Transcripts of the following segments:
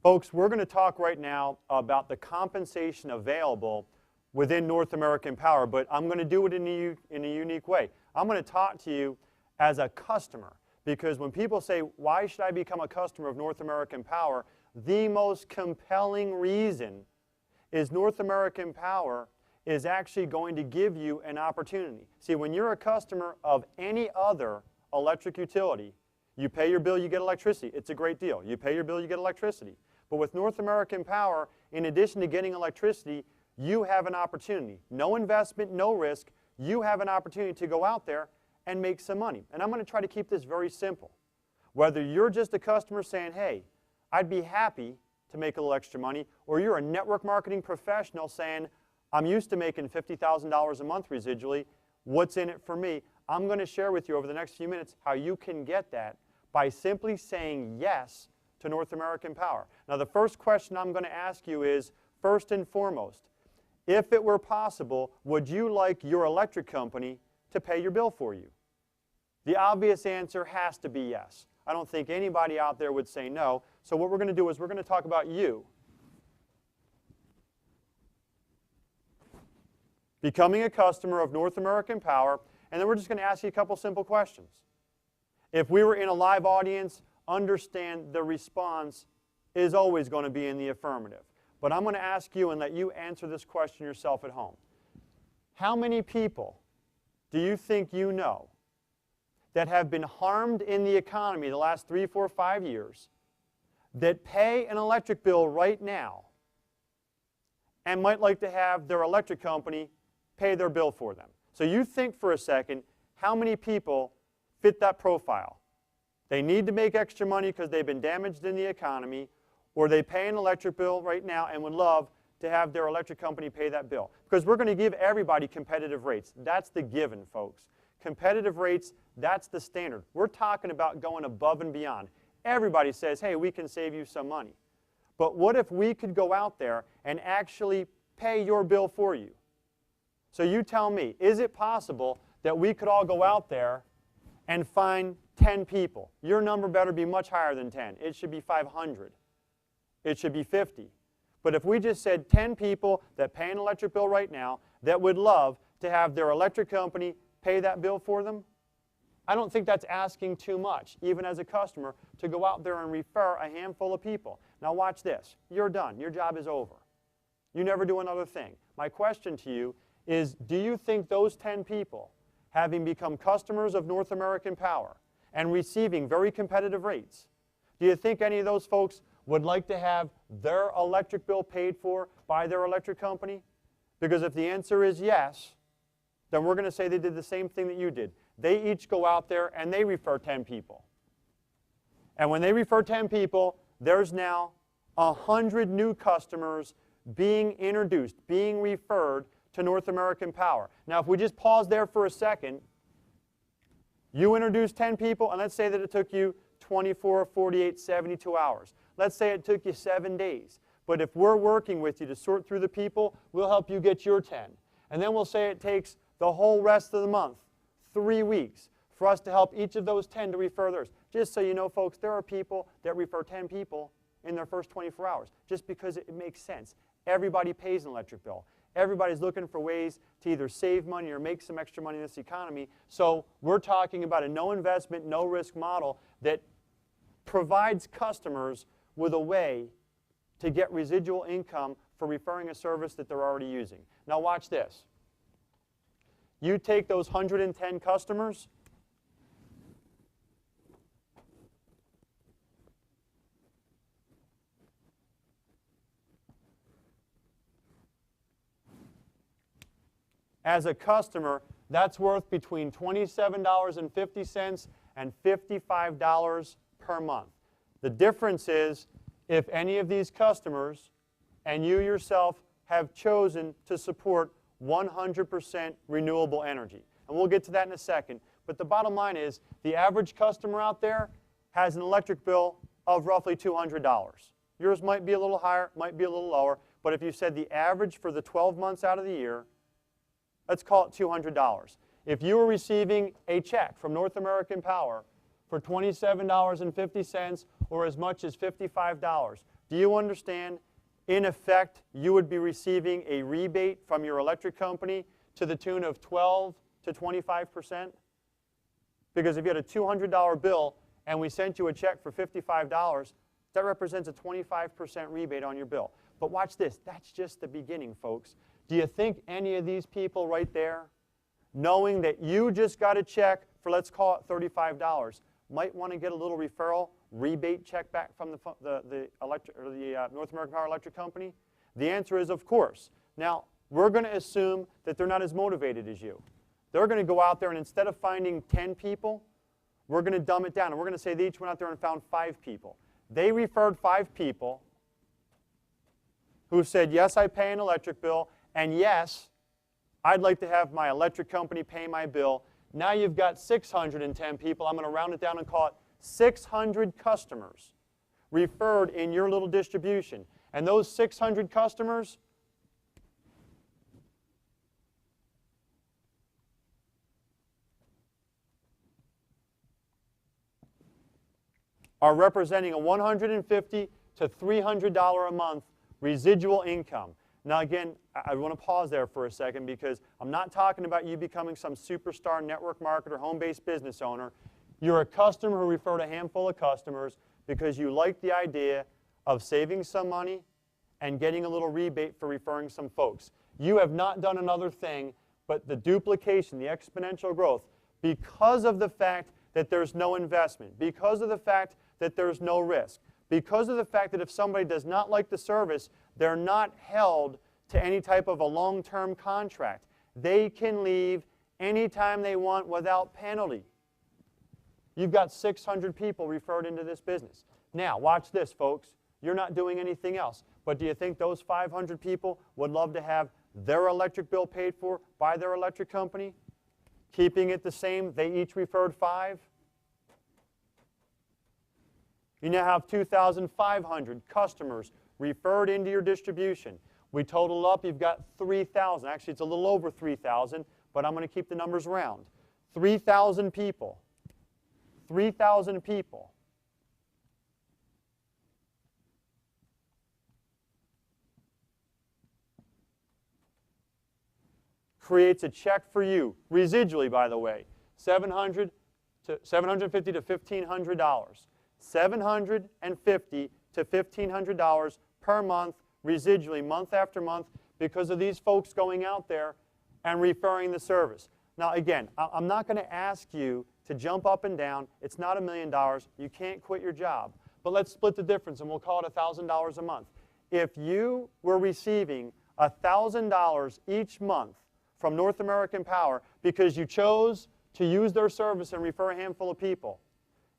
Folks, we're going to talk right now about the compensation available within North American Power, but I'm going to do it in a unique way. I'm going to talk to you as a customer, because when people say, why should I become a customer of North American Power, the most compelling reason is North American Power is actually going to give you an opportunity. See, when you're a customer of any other electric utility, you pay your bill, you get electricity. It's a great deal. You pay your bill, you get electricity. But with North American Power, in addition to getting electricity, you have an opportunity. No investment, no risk. You have an opportunity to go out there and make some money. And I'm going to try to keep this very simple. Whether you're just a customer saying, hey, I'd be happy to make a little extra money, or you're a network marketing professional saying, I'm used to making $50,000 a month residually, what's in it for me? I'm going to share with you over the next few minutes how you can get that by simply saying yes to North American Power. Now, the first question I'm going to ask you is, first and foremost, if it were possible, would you like your electric company to pay your bill for you? The obvious answer has to be yes. I don't think anybody out there would say no. So what we're going to do is we're going to talk about you becoming a customer of North American Power, and then we're just going to ask you a couple simple questions. If we were in a live audience, understand the response is always going to be in the affirmative. But I'm going to ask you and let you answer this question yourself at home. How many people do you think you know that have been harmed in the economy the last 3, 4, 5 years that pay an electric bill right now and might like to have their electric company pay their bill for them? So you think for a second, how many people fit that profile? They need to make extra money because they've been damaged in the economy, or they pay an electric bill right now and would love to have their electric company pay that bill. Because we're going to give everybody competitive rates. That's the given, folks. Competitive rates, that's the standard. We're talking about going above and beyond. Everybody says, hey, we can save you some money. But what if we could go out there and actually pay your bill for you? So you tell me, is it possible that we could all go out there and find 10 people? Your number better be much higher than 10. It should be 500. It should be 50. But if we just said 10 people that pay an electric bill right now that would love to have their electric company pay that bill for them, I don't think that's asking too much, even as a customer, to go out there and refer a handful of people. Now watch this. You're done. Your job is over. You never do another thing. My question to you is, do you think those 10 people, having become customers of North American Power and receiving very competitive rates, do you think any of those folks would like to have their electric bill paid for by their electric company? Because if the answer is yes, then we're going to say they did the same thing that you did. They each go out there and they refer 10 people. And when they refer 10 people, there's now 100 new customers being introduced, being referred to North American Power. Now, if we just pause there for a second, you introduce 10 people, and let's say that it took you 24, 48, 72 hours. Let's say it took you 7 days. But if we're working with you to sort through the people, we'll help you get your 10. And then we'll say it takes the whole rest of the month, 3 weeks, for us to help each of those 10 to refer theirs. Just so you know, folks, there are people that refer 10 people in their first 24 hours, just because it makes sense. Everybody pays an electric bill. Everybody's looking for ways to either save money or make some extra money in this economy. So we're talking about a no investment, no risk model that provides customers with a way to get residual income for referring a service that they're already using. Now watch this. You take those 110 customers, as a customer, that's worth between $27.50 and $55 per month. The difference is if any of these customers and you yourself have chosen to support 100% renewable energy. And we'll get to that in a second. But the bottom line is the average customer out there has an electric bill of roughly $200. Yours might be a little higher, might be a little lower, but if you said the average for the 12 months out of the year, let's call it $200. If you were receiving a check from North American Power for $27.50 or as much as $55. Do you understand? In effect, you would be receiving a rebate from your electric company to the tune of 12 to 25%. Because if you had a $200 bill and we sent you a check for $55, that represents a 25% rebate on your bill. But watch this, that's just the beginning, folks. Do you think any of these people right there, knowing that you just got a check for, let's call it $35, might want to get a little referral rebate check back from the North American Power Electric Company? The answer is, of course. Now, we're going to assume that they're not as motivated as you. They're going to go out there and instead of finding 10 people, we're going to dumb it down. And we're going to say they each went out there and found 5 people. They referred 5 people who said, yes, I pay an electric bill, and yes, I'd like to have my electric company pay my bill. Now you've got 610 people. I'm going to round it down and call it 600 customers referred in your little distribution. And those 600 customers are representing a $150 to $300 a month residual income. Now again, I want to pause there for a second because I'm not talking about you becoming some superstar network marketer, home-based business owner. You're a customer who referred a handful of customers because you like the idea of saving some money and getting a little rebate for referring some folks. You have not done another thing but the duplication, the exponential growth, because of the fact that there's no investment, because of the fact that there's no risk, because of the fact that if somebody does not like the service, they're not held to any type of a long-term contract. They can leave anytime they want without penalty. You've got 600 people referred into this business. Now, watch this, folks. You're not doing anything else. But do you think those 500 people would love to have their electric bill paid for by their electric company? Keeping it the same, they each referred 5. You now have 2,500 customers referred into your distribution. We total up, you've got 3,000. Actually, it's a little over 3,000, but I'm going to keep the numbers round. 3,000 people. 3,000 people. Creates a check for you, residually, by the way, $750 to $1,500. $750 to $1,500 per month, residually, month after month, because of these folks going out there and referring the service. Now, again, I'm not going to ask you to jump up and down. It's not $1 million. You can't quit your job. But let's split the difference, and we'll call it $1,000 a month. If you were receiving $1,000 each month from North American Power because you chose to use their service and refer a handful of people,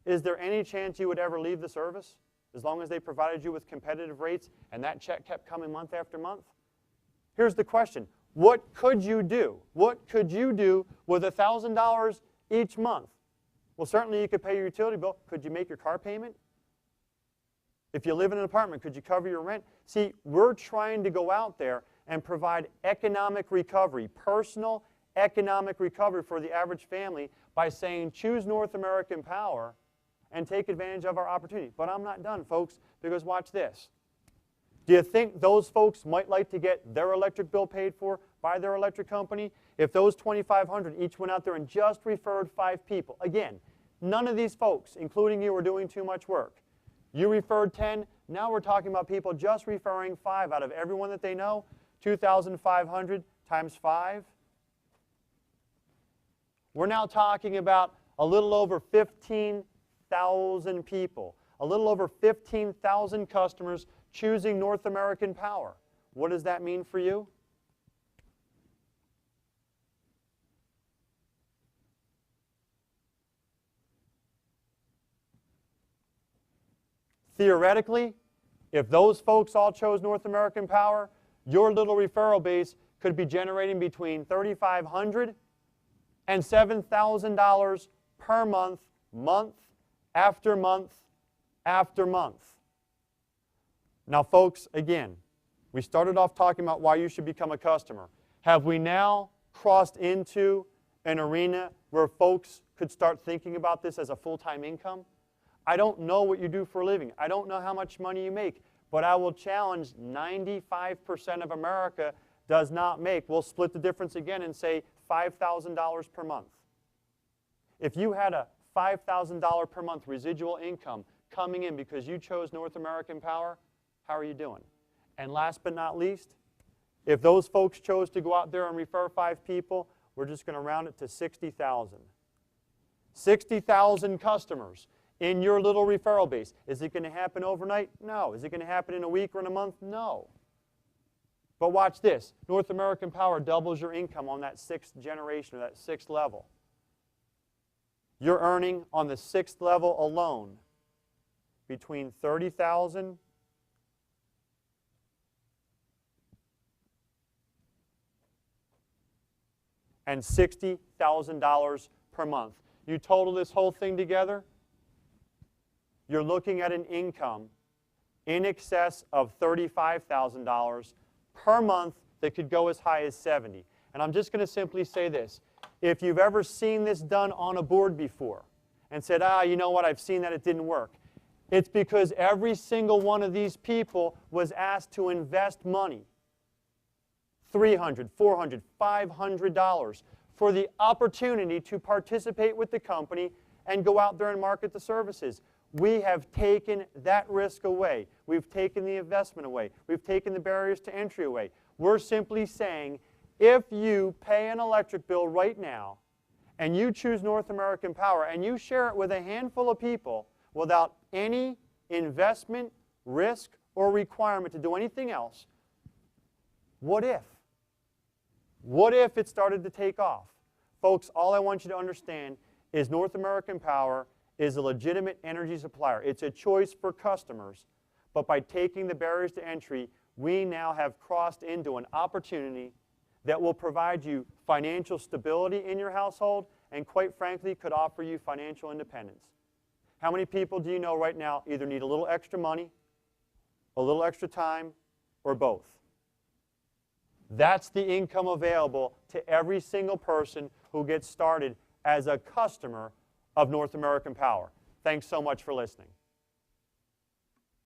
is there any chance you would ever leave the service as long as they provided you with competitive rates and that check kept coming month after month? Here's the question. What could you do? What could you do with $1,000 each month? Well, certainly you could pay your utility bill. Could you make your car payment? If you live in an apartment, could you cover your rent? See, we're trying to go out there and provide economic recovery, personal economic recovery for the average family by saying choose North American Power and take advantage of our opportunity. But I'm not done, folks, because watch this. Do you think those folks might like to get their electric bill paid for by their electric company? If those 2,500 each went out there and just referred 5 people, again, none of these folks, including you, are doing too much work. You referred 10, now we're talking about people just referring 5 out of everyone that they know. 2,500 times 5. We're now talking about a little over 15,000 people, a little over 15,000 customers choosing North American Power. What does that mean for you? Theoretically, if those folks all chose North American Power, your little referral base could be generating between $3,500 and $7,000 per month, month after month after month. Now, folks, again, we started off talking about why you should become a customer. Have we now crossed into an arena where folks could start thinking about this as a full-time income. I don't know what you do for a living. I don't know how much money you make. But I will challenge 95% of America does not make. We'll split the difference again and say $5,000 per month. If you had a $5,000 per month residual income coming in because you chose North American Power, how are you doing? And last but not least, if those folks chose to go out there and refer 5 people, we're just going to round it to 60,000. 60,000 customers in your little referral base. Is it going to happen overnight? No. Is it going to happen in a week or in a month? No. But watch this. North American Power doubles your income on that 6th generation or that 6th level. You're earning on the 6th level alone between $30,000 and $60,000 per month. You total this whole thing together, you're looking at an income in excess of $35,000 per month that could go as high as $70,000. And I'm just going to simply say this. If you've ever seen this done on a board before and said, you know what, I've seen that it didn't work, it's because every single one of these people was asked to invest money, $300, $400, $500, for the opportunity to participate with the company and go out there and market the services. We have taken that risk away. We've taken the investment away. We've taken the barriers to entry away. We're simply saying, if you pay an electric bill right now and you choose North American Power and you share it with a handful of people without any investment, risk, or requirement to do anything else, what if? What if it started to take off? Folks, all I want you to understand is North American Power is a legitimate energy supplier. It's a choice for customers, but by taking the barriers to entry, we now have crossed into an opportunity that will provide you financial stability in your household and, quite frankly, could offer you financial independence. How many people do you know right now either need a little extra money, a little extra time, or both? That's the income available to every single person who gets started as a customer of North American Power. Thanks so much for listening.